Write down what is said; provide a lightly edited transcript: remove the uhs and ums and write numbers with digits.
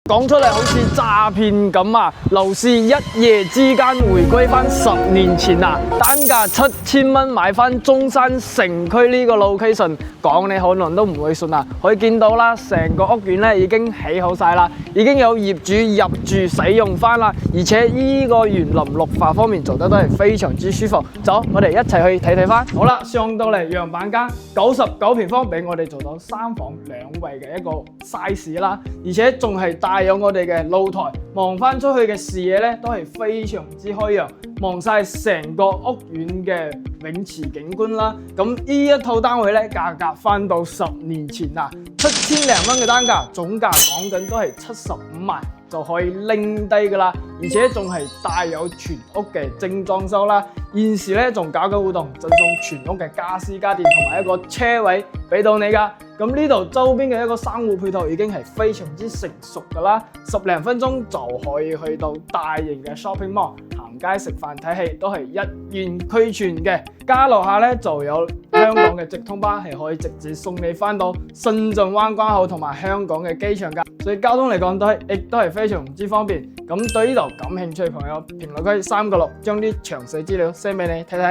講出嚟好似詐騙咁啊！樓市一夜之間回歸翻10年前啊，單價7000蚊買翻中山城區呢個 location， 講你可能都唔會信啊！可以見到啦，成個屋苑咧已經起好晒啦，已經有業主入住使用翻啦，而且呢個園林綠化方面做得都係非常之舒服。走，我哋一齊去睇睇翻。好啦，上到嚟樣板間99平方，俾我哋做到3房2衛嘅一個 size 啦，而且仲係帶有我哋嘅露台，望翻出去嘅視野咧都係非常之開揚，望晒成個屋苑嘅泳池景觀啦。咁呢一套單位咧價格翻到10年前啊，7000零蚊嘅單價，總價講緊都係75萬就可以拎低噶啦，而且仲係帶有全屋嘅精裝修啦。現時咧仲搞緊活動，贈送全屋嘅家私家電同埋一個車位俾到你噶。咁呢度周邊嘅一個生活配套已經係非常之成熟噶啦，10零分鐘就可以去到大型嘅 shopping mall， 行街食飯睇戲都係一應俱全嘅。家樓下咧就有香港嘅直通巴，係可以直接送你翻到深圳灣關口同埋香港嘅機場噶，所以交通嚟講亦都係非常之方便。咁對呢度感興趣嘅朋友，評論區3個6將啲詳細資料 send 俾你睇睇。